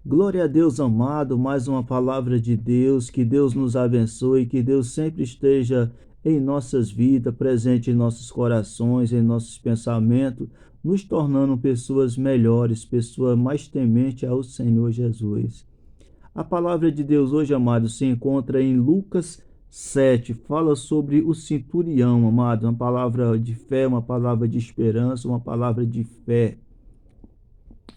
Glória a Deus amado, mais uma palavra de Deus, que Deus nos abençoe, que Deus sempre esteja em nossas vidas, presente em nossos corações, em nossos pensamentos, nos tornando pessoas melhores, pessoas mais tementes ao Senhor Jesus. A palavra de Deus hoje, amado, se encontra em Lucas 7, fala sobre o centurião, amado, uma palavra de fé, uma palavra de esperança, uma palavra de fé.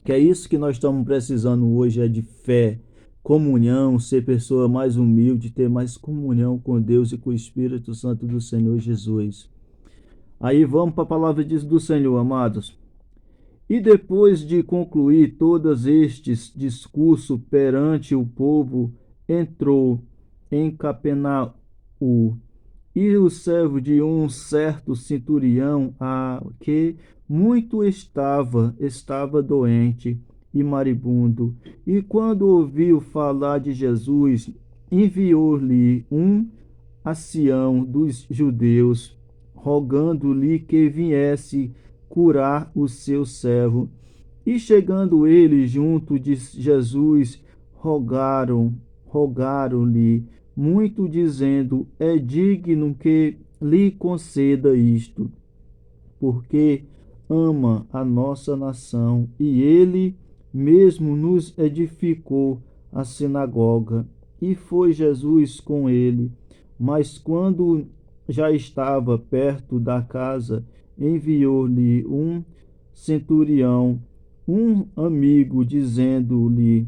Que é isso que nós estamos precisando hoje, é de fé, comunhão, ser pessoa mais humilde, ter mais comunhão com Deus e com o Espírito Santo do Senhor Jesus. Aí vamos para a palavra do Senhor, amados. E depois de concluir todos estes discursos perante o povo, entrou em Capernaum, e o servo de um certo centurião, a que muito estava doente e moribundo, e quando ouviu falar de Jesus, enviou-lhe um ancião dos judeus, rogando-lhe que viesse curar o seu servo. E chegando ele junto de Jesus, rogaram-lhe muito, dizendo: é digno que lhe conceda isto, porque ama a nossa nação, e ele mesmo nos edificou a sinagoga. E foi Jesus com ele. Mas quando já estava perto da casa, enviou-lhe um centurião, um amigo, dizendo-lhe: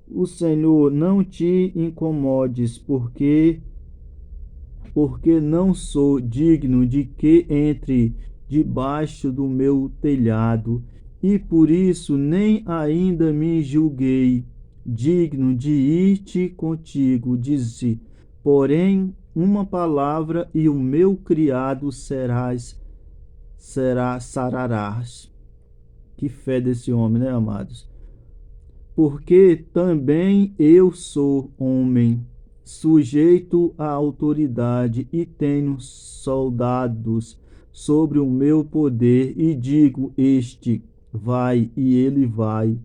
o Senhor, não te incomodes, porque não sou digno de que entre debaixo do meu telhado, e por isso nem ainda me julguei digno de ir-te contigo. Disse, porém, uma palavra e o meu criado sararás. Que fé desse homem, né, amados? Porque também eu sou homem, sujeito à autoridade, e tenho soldados sobre o meu poder, e digo: este vai, e ele vai,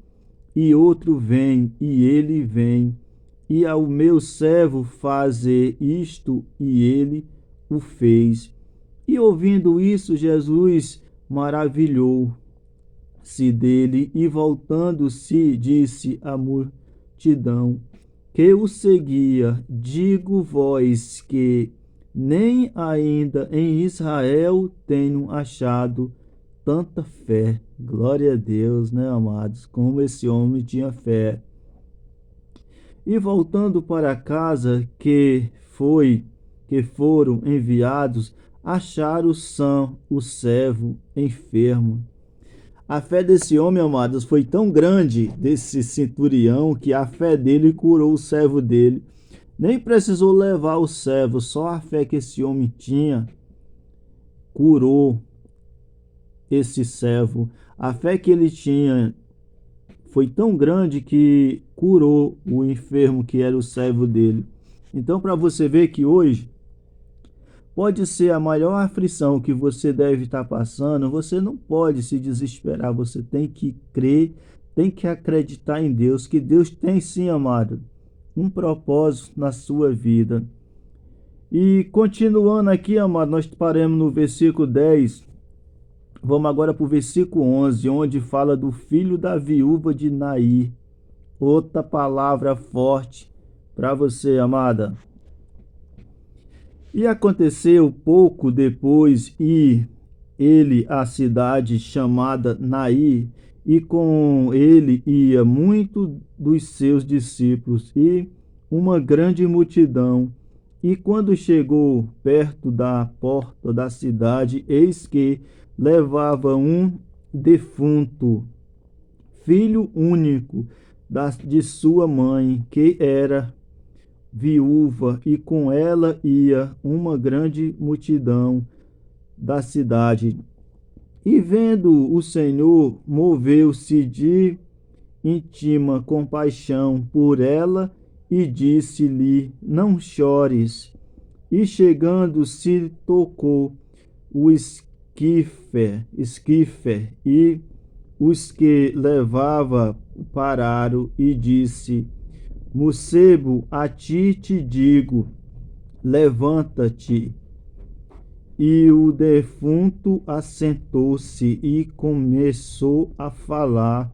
e outro vem, e ele vem, e ao meu servo fazer isto, e ele o fez. E ouvindo isso, Jesus maravilhou-se dele, e voltando-se, disse à multidão que o seguia: digo-vos que nem ainda em Israel tenho achado tanta fé. Glória a Deus, né, amados? Como esse homem tinha fé. E voltando para casa, que foram enviados, acharam são o servo enfermo. A fé desse homem, amados, foi tão grande, desse centurião, que a fé dele curou o servo dele. Nem precisou levar o servo, só a fé que esse homem tinha curou esse servo. A fé que ele tinha foi tão grande que curou o enfermo, que era o servo dele. Então, para você ver que hoje pode ser a maior aflição que você deve estar passando, você não pode se desesperar, você tem que crer, tem que acreditar em Deus, que Deus tem sim, amado, um propósito na sua vida. E continuando aqui, amado, nós paramos no versículo 10, vamos agora para o versículo 11, onde fala do filho da viúva de Nair. Outra palavra forte para você, amada. E aconteceu pouco depois, ele à cidade chamada Nair, e com ele ia muito dos seus discípulos e uma grande multidão. E quando chegou perto da porta da cidade, eis que levava um defunto, filho único de sua mãe, que era viúva, e com ela ia uma grande multidão da cidade. E vendo o Senhor, moveu-se de íntima compaixão por ela e disse-lhe: não chores. E chegando-se, tocou o esquife, e os que levava pararam e disse: Mancebo, a ti te digo, levanta-te. E o defunto assentou-se e começou a falar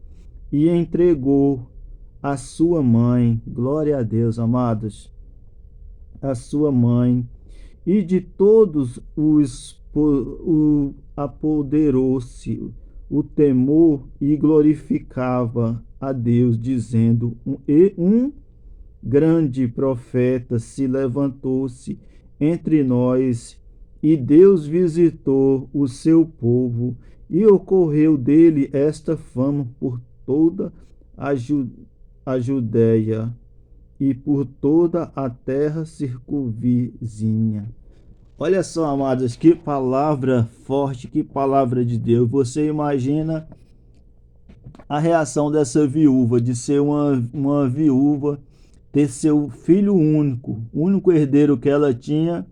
e entregou a sua mãe. Glória a Deus, amados. A sua mãe. E de todos os apoderou-se o temor e glorificava a Deus, dizendo: um grande profeta se levantou-se entre nós, e Deus visitou o seu povo, e ocorreu dele esta fama por toda a Judéia e por toda a terra circunvizinha. Olha só, amados, que palavra forte, que palavra de Deus. Você imagina a reação dessa viúva, de ser uma viúva, ter seu filho único, o único herdeiro que ela tinha,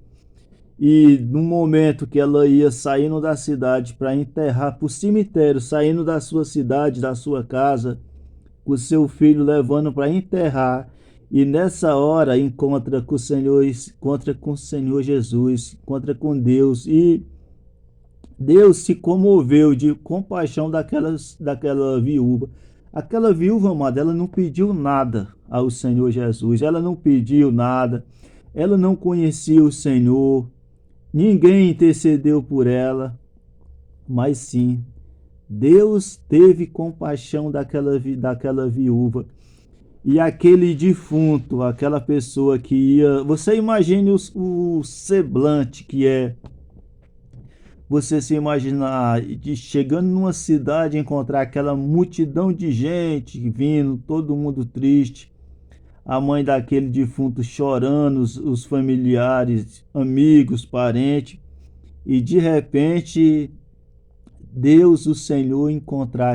e no momento que ela ia saindo da cidade para enterrar, para o cemitério, saindo da sua cidade, da sua casa, com seu filho levando para enterrar, e nessa hora encontra com o Senhor, encontra com o Senhor Jesus, encontra com Deus, e Deus se comoveu de compaixão daquela viúva. Aquela viúva, amada, ela não pediu nada ao Senhor Jesus, ela não pediu nada, ela não conhecia o Senhor, ninguém intercedeu por ela, mas sim, Deus teve compaixão daquela viúva. E aquele defunto, aquela pessoa que ia... Você imagine o semblante que é você se imaginar de chegando numa cidade, encontrar aquela multidão de gente vindo, todo mundo triste, a mãe daquele defunto chorando, os familiares, amigos, parentes, e de repente Deus, o Senhor, encontrar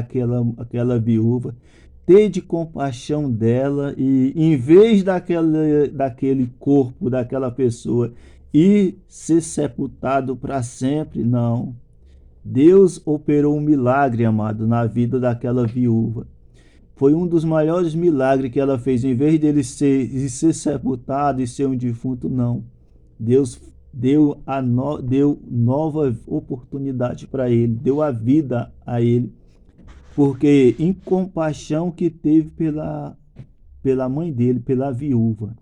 aquela viúva, ter de compaixão dela, e em vez daquele corpo, daquela pessoa e ser sepultado para sempre, não. Deus operou um milagre, amado, na vida daquela viúva. Foi um dos maiores milagres que ela fez. Em vez de ser sepultado e ser um defunto, não. Deus deu nova oportunidade para ele, deu a vida a ele, porque em compaixão que teve pela mãe dele, pela viúva.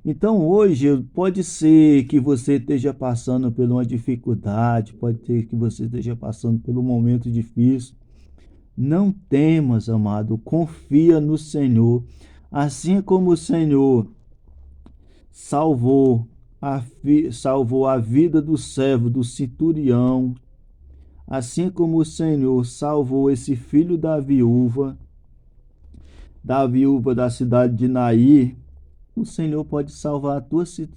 Então hoje pode ser que você esteja passando por uma dificuldade, pode ser que você esteja passando por um momento difícil. Não temas, amado, confia no Senhor. Assim como o Senhor salvou a vida do servo, do centurião, assim como o Senhor salvou esse filho da viúva da cidade de Naí, o Senhor pode salvar você,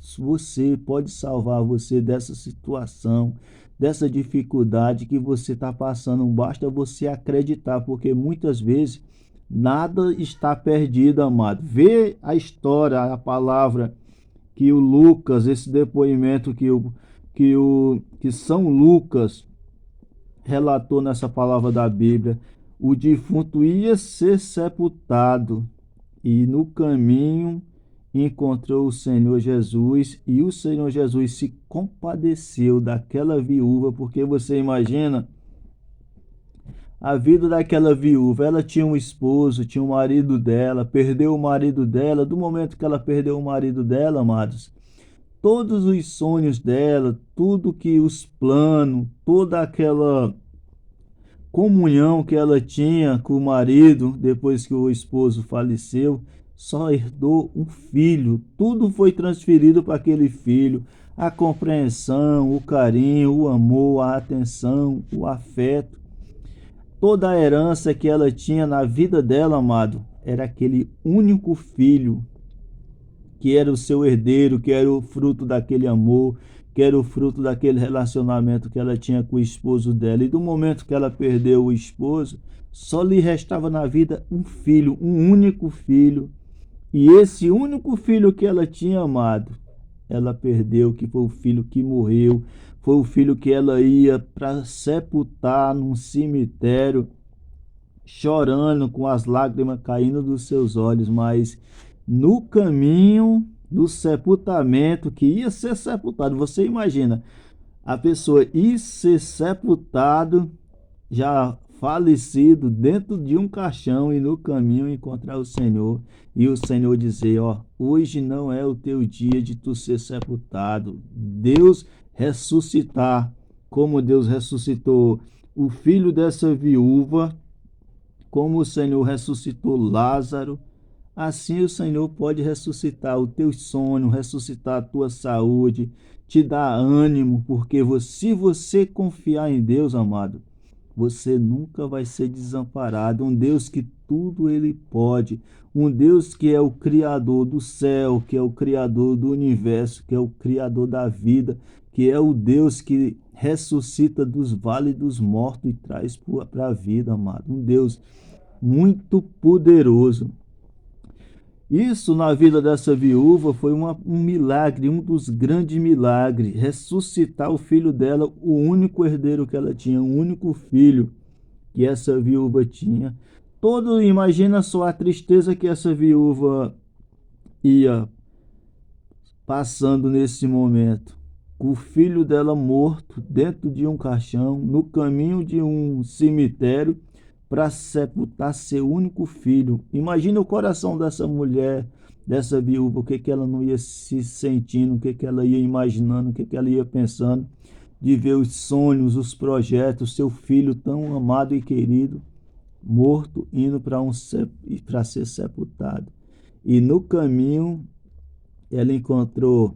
pode salvar você dessa situação, dessa dificuldade que você está passando. Basta você acreditar, porque muitas vezes nada está perdido, amado. Vê a história, a palavra que o Lucas, esse depoimento que São Lucas relatou nessa palavra da Bíblia. O defunto ia ser sepultado e no caminho encontrou o Senhor Jesus, e o Senhor Jesus se compadeceu daquela viúva, porque você imagina a vida daquela viúva. Ela tinha um esposo, tinha um marido dela, perdeu o marido dela. Do momento que ela perdeu o marido dela, amados, todos os sonhos dela, tudo que os planos, toda aquela comunhão que ela tinha com o marido depois que o esposo faleceu, só herdou um filho. Tudo foi transferido para aquele filho. A compreensão, o carinho, o amor, a atenção, o afeto. Toda a herança que ela tinha na vida dela, amado, era aquele único filho, que era o seu herdeiro, que era o fruto daquele amor, que era o fruto daquele relacionamento que ela tinha com o esposo dela. E do momento que ela perdeu o esposo, só lhe restava na vida um filho, um único filho. E esse único filho que ela tinha, amado, ela perdeu, que foi o filho que morreu, foi o filho que ela ia para sepultar num cemitério. chorando, com as lágrimas caindo dos seus olhos, mas no caminho do sepultamento, que ia ser sepultado, você imagina, a pessoa ir ser sepultado, já falecido, dentro de um caixão, e no caminho encontrar o Senhor, e o Senhor dizer, ó, hoje não é o teu dia de tu ser sepultado. Deus ressuscitar, como Deus ressuscitou o filho dessa viúva, como o Senhor ressuscitou Lázaro, assim o Senhor pode ressuscitar o teu sono, ressuscitar a tua saúde, te dar ânimo, porque se você confiar em Deus, amado, você nunca vai ser desamparado. Um Deus que tudo ele pode, um Deus que é o criador do céu, que é o criador do universo, que é o criador da vida, que é o Deus que ressuscita dos vales dos mortos e traz para a vida, amado. Um Deus muito poderoso. Isso na vida dessa viúva foi um milagre, um dos grandes milagres, ressuscitar o filho dela, o único herdeiro que ela tinha, o único filho que essa viúva tinha. Imagina só a tristeza que essa viúva ia passando nesse momento. O filho dela morto dentro de um caixão, no caminho de um cemitério, para sepultar seu único filho. Imagina o coração dessa mulher, dessa viúva, o que que ela não ia se sentindo, o que que ela ia imaginando, o que que ela ia pensando, de ver os sonhos, os projetos, seu filho tão amado e querido, morto, indo para ser sepultado. E no caminho ela encontrou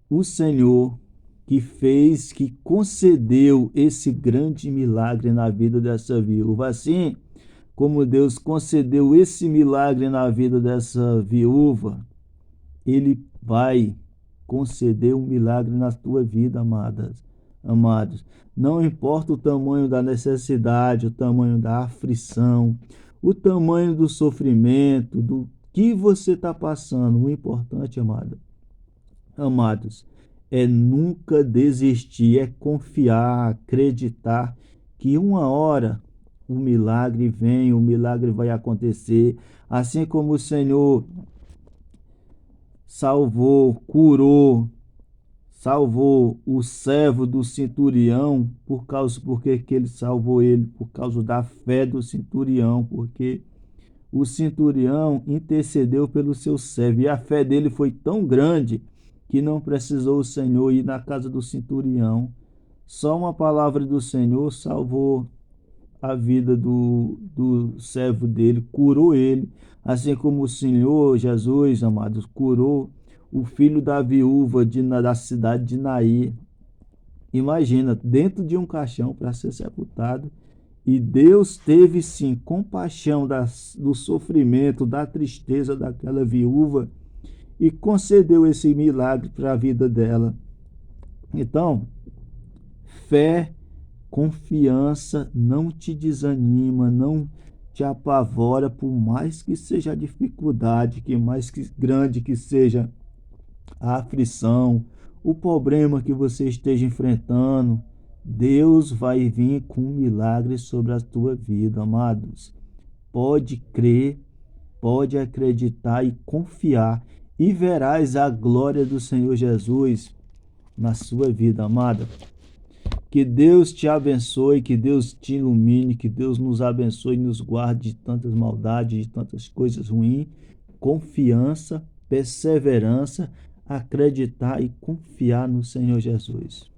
o Senhor, que concedeu esse grande milagre na vida dessa viúva. Assim como Deus concedeu esse milagre na vida dessa viúva, ele vai conceder um milagre na tua vida, amados. Não importa o tamanho da necessidade, o tamanho da aflição, o tamanho do sofrimento, do que você está passando, o importante, amados, é nunca desistir, é confiar, acreditar que uma hora o milagre vem, o milagre vai acontecer. Assim como o Senhor salvou o servo do centurião, porque que ele salvou ele? Por causa da fé do centurião, porque o centurião intercedeu pelo seu servo, e a fé dele foi tão grande que não precisou o Senhor ir na casa do centurião. Só uma palavra do Senhor salvou a vida do servo dele, curou ele, assim como o Senhor Jesus, amados, curou o filho da viúva da cidade de Naí. Imagina, dentro de um caixão para ser sepultado. E Deus teve sim compaixão do sofrimento, da tristeza daquela viúva e concedeu esse milagre para a vida dela. Então, fé, confiança, não te desanima, não te apavora, por mais que seja a dificuldade, que mais que grande que seja a aflição, o problema que você esteja enfrentando. Deus vai vir com um milagre sobre a tua vida, amados. Pode crer, pode acreditar e confiar, e verás a glória do Senhor Jesus na sua vida, amada. Que Deus te abençoe, que Deus te ilumine, que Deus nos abençoe e nos guarde de tantas maldades, de tantas coisas ruins. Confiança, perseverança, acreditar e confiar no Senhor Jesus.